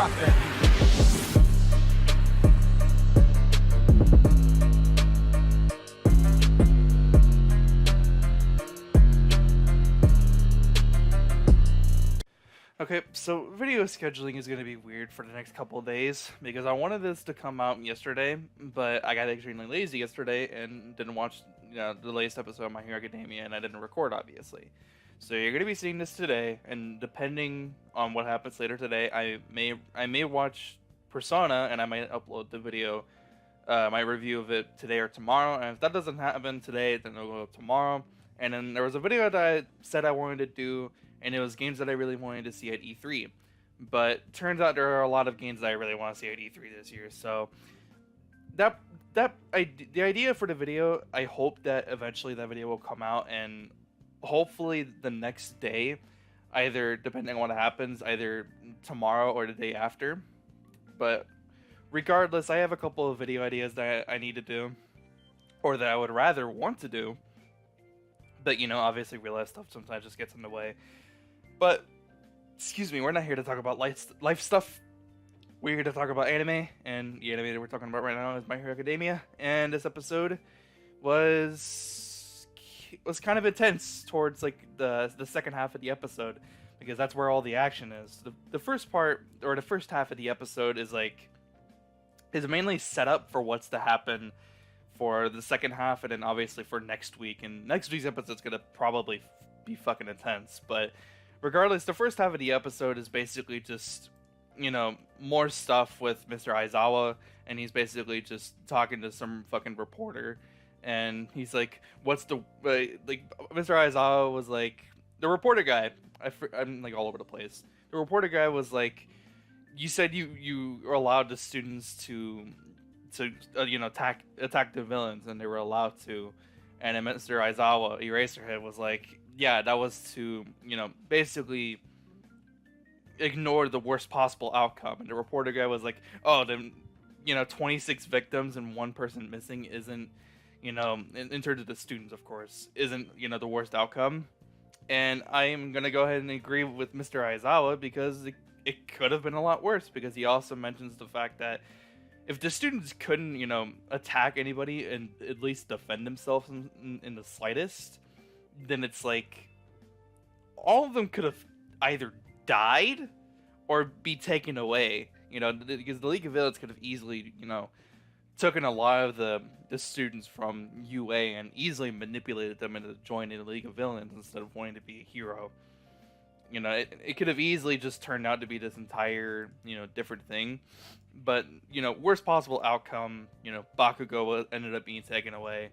Rock that music. Okay, so video scheduling is going to be weird for the next couple of days because I wanted this to come out yesterday, but I got extremely lazy yesterday and didn't watch the latest episode of My Hero Academia, and I didn't record, obviously. So you're going to be seeing this today, and depending on what happens later today, I may watch Persona, and I might upload the video, my review of it today or tomorrow. And if that doesn't happen today, then it'll go up tomorrow. And then there was a video that I said I wanted to do, and it was games that I really wanted to see at E3. But turns out there are a lot of games that I really want to see at E3 this year. So the idea for the video, I hope that eventually that video will come out, and hopefully the next day, either depending on what happens, either tomorrow or the day after. But regardless, I have a couple of video ideas that I need to do, or that I would rather want to do. But, obviously real life stuff sometimes just gets in the way. But, excuse me, we're not here to talk about life stuff. We're here to talk about anime, and the anime that we're talking about right now is My Hero Academia. And this episode was kind of intense towards like the second half of the episode, because that's where all the action is. The first part, or the first half of the episode, is mainly set up for what's to happen for the second half, and then obviously for next week. And next week's episode's gonna probably be fucking intense. But regardless, the first half of the episode is basically just, more stuff with Mr. Aizawa, and he's basically just talking to some fucking reporter, and he's like, "What's the Mr. Aizawa was like, the reporter guy. I'm like all over the place. The reporter guy was like, you said you are allowed the students to attack the villains, and they were allowed to." And then Mr. Aizawa, Eraserhead, was like, yeah, that was to, basically ignore the worst possible outcome. And the reporter guy was like, oh, then, 26 victims and one person missing isn't, in terms of the students, of course, isn't, the worst outcome. And I am going to go ahead and agree with Mr. Aizawa, because it could have been a lot worse, because he also mentions the fact that if the students couldn't, attack anybody and at least defend themselves in the slightest, then it's like all of them could have either died or be taken away, because the League of Villains could have easily, taken a lot of the students from UA and easily manipulated them into joining the League of Villains instead of wanting to be a hero. It could have easily just turned out to be this entire, different thing. But, worst possible outcome, Bakugo ended up being taken away.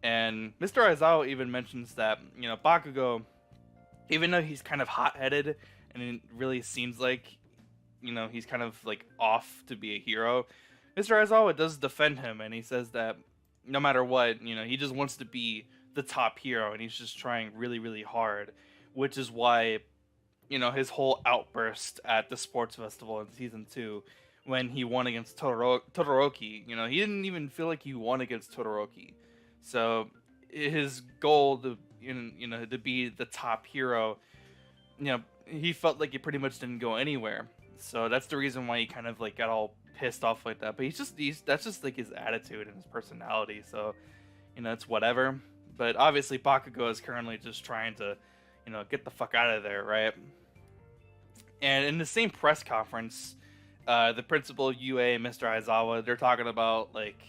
And Mr. Aizawa even mentions that, Bakugo, even though he's kind of hot-headed, and it really seems like, he's kind of, like, off to be a hero, Mr. Aizawa does defend him, and he says that no matter what, he just wants to be the top hero, and he's just trying really, really hard, which is why, his whole outburst at the sports festival in Season 2, when he won against Todoroki, he didn't even feel like he won against Todoroki. So his goal to, to be the top hero, he felt like it pretty much didn't go anywhere. So that's the reason why he kind of like got all pissed off like that. But that's just like his attitude and his personality. So, it's whatever. But obviously Bakugo is currently just trying to, get the fuck out of there, right? And in the same press conference, the principal of UA, Mr. Aizawa, they're talking about, like,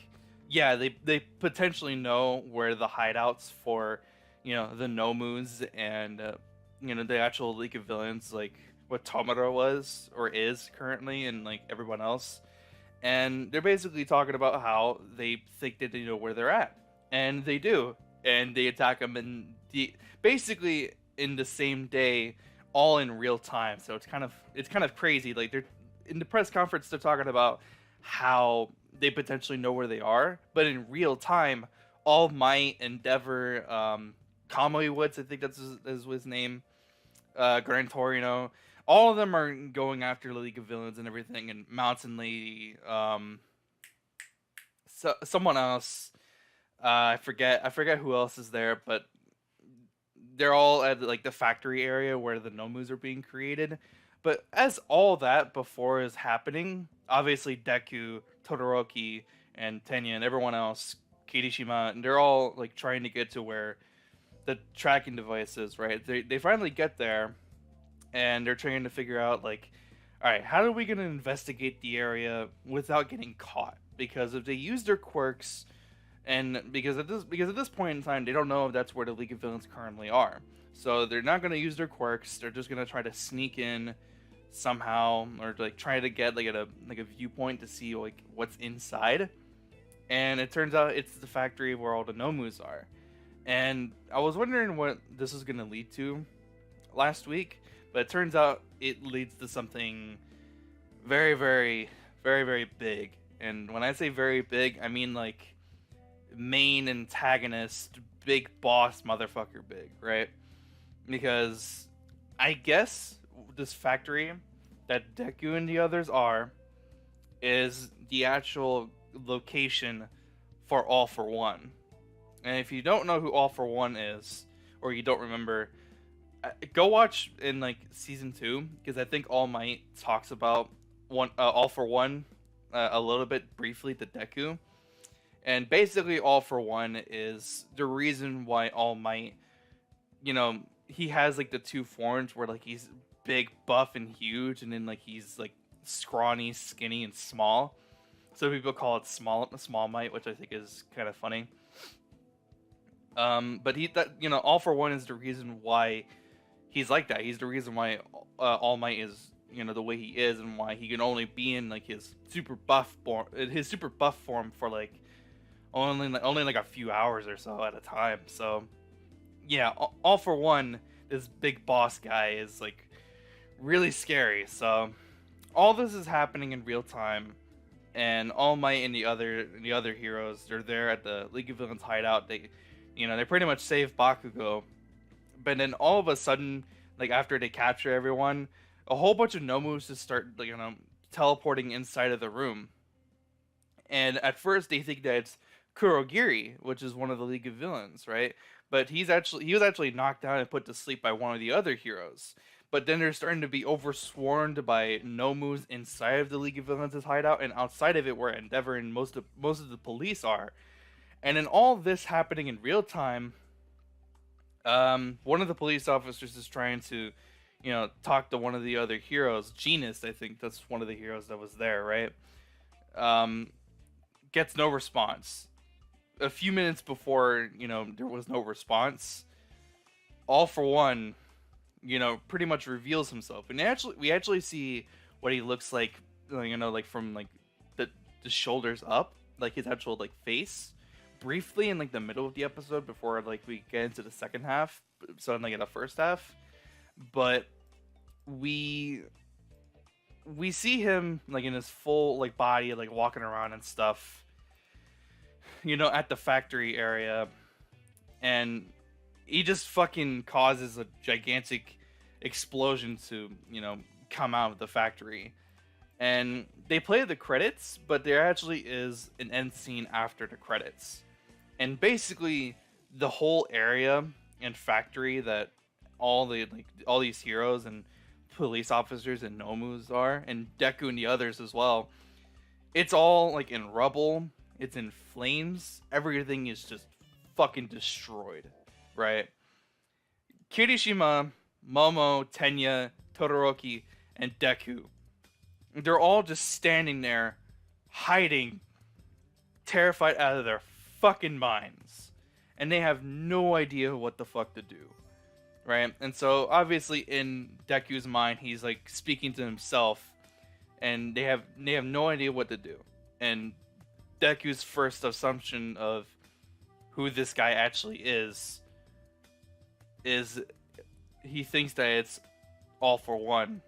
yeah, they potentially know where the hideouts for, the Nomus and, the actual League of Villains, like, what Tomura was, or is currently, and, like, everyone else. And they're basically talking about how they think that they know where they're at. And they do. And they attack them basically in the same day, all in real time. So it's kind of crazy. Like, they're in the press conference, they're talking about how they potentially know where they are, but in real time, All Might, Endeavor, Kamui Woods, I think that's his name, Gran Torino, all of them are going after the League of Villains and everything, and Mountain Lady, someone else, I forget who else is there, but they're all at like the factory area where the Nomus are being created. But as all that before is happening, obviously Deku, Todoroki, and Tenya and everyone else, Kirishima, and they're all like trying to get to where the tracking device is, right? They finally get there, and they're trying to figure out like, all right, how are we gonna investigate the area without getting caught? Because if they use their quirks, and because at this point in time they don't know if that's where the League of Villains currently are, so they're not gonna use their quirks. They're just gonna try to sneak in somehow, or like try to get like a viewpoint to see like what's inside. And it turns out it's the factory where all the Nomus are. And I was wondering what this is gonna lead to last week, but it turns out it leads to something very, very, very, very big. And when I say very big, I mean like main antagonist, big boss motherfucker big, right? Because I guess this factory that Deku and the others are is the actual location for All For One. And if you don't know who All For One is, or you don't remember, go watch in like season 2, because I think All Might talks about All For One a little bit briefly to Deku. And basically All For One is the reason why All Might, he has like the two forms where like he's big, buff, and huge, and then like he's like scrawny, skinny, and small. So people call it small might, which I think is kind of funny. But All For One is the reason why he's like that. He's the reason why All Might is the way he is, and why he can only be in like his super buff form for like only like a few hours or so at a time. So yeah, All For One, this big boss guy, is like really scary. So all this is happening in real time, and All Might and the other heroes, they're there at the League of Villains hideout. They pretty much save Bakugo, but then all of a sudden, like after they capture everyone, a whole bunch of Nomus just start teleporting inside of the room. And at first they think that it's Kurogiri, which is one of the League of Villains, right? But he was actually knocked down and put to sleep by one of the other heroes. But then they're starting to be overswarmed by Nomus inside of the League of Villains' hideout, and outside of it where Endeavor and most of the police are. And in all this happening in real time, one of the police officers is trying to, talk to one of the other heroes. Genus, I think that's one of the heroes that was there, right? Gets no response. A few minutes before, there was no response, All For One, pretty much reveals himself. And we actually see what he looks like, like from like the shoulders up, like his actual like face, briefly in like the middle of the episode before like we get into the second half. So like in the first half, but we see him like in his full like body, like walking around and stuff, at the factory area, and he just fucking causes a gigantic explosion to, come out of the factory. And they play the credits, but there actually is an end scene after the credits. And basically the whole area and factory that all these heroes and police officers and Nomus are, and Deku and the others as well, it's all like in rubble, it's in flames, everything is just fucking destroyed, right? Kirishima, Momo, Tenya, Todoroki, and Deku, they're all just standing there, hiding, terrified out of their fucking minds. And they have no idea what the fuck to do, right? And so, obviously, in Deku's mind, he's, like, speaking to himself, and they have no idea what to do. And Deku's first assumption of who this guy actually is he thinks that it's All For One.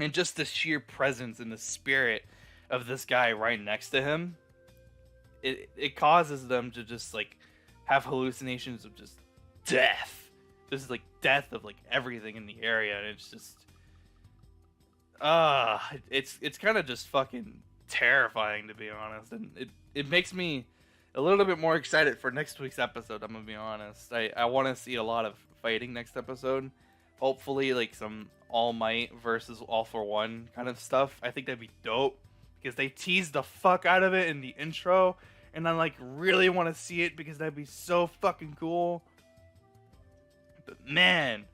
And just the sheer presence and the spirit of this guy right next to him, it causes them to just like have hallucinations of just death. Just like death of like everything in the area, and it's just it's kind of just fucking terrifying, to be honest. And it makes me a little bit more excited for next week's episode, I'm gonna be honest. I want to see a lot of fighting next episode. hopefully like some All Might versus All for One kind of stuff. I think that'd be dope because they teased the fuck out of it in the intro, and I like really want to see it because that'd be so fucking cool. But man,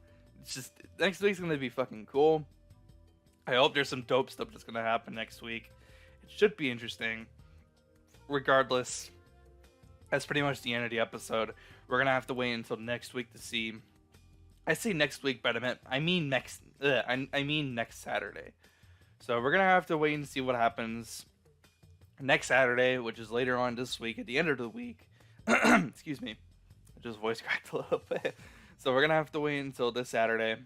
it's just next week's gonna be fucking cool. I hope there's some dope stuff that's gonna happen next week. It should be interesting. Regardless, that's pretty much the end of the episode. We're gonna have to wait until next week to see. I say next week, but I mean next Saturday. So we're gonna have to wait and see what happens next Saturday, which is later on this week, at the end of the week. Excuse me, I just voice cracked a little bit. So we're gonna have to wait until this Saturday,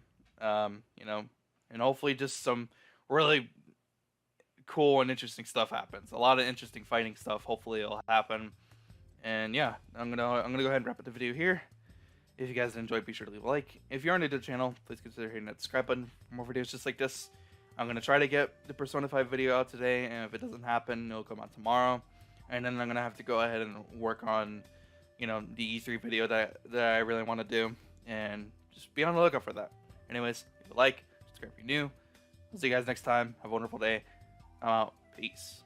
you know, and hopefully just some really cool and interesting stuff happens. A lot of interesting fighting stuff. Hopefully it'll happen. And yeah, I'm gonna go ahead and wrap up the video here. If you guys enjoyed, be sure to leave a like. If you're new to the channel, please consider hitting that subscribe button for more videos just like this. I'm going to try to get the Persona 5 video out today, and if it doesn't happen, it'll come out tomorrow. And then I'm going to have to go ahead and work on, you know, the E3 video that I really want to do, and just be on the lookout for that. Anyways, leave a like, subscribe if you're new. I'll see you guys next time. Have a wonderful day. I'm out. Peace.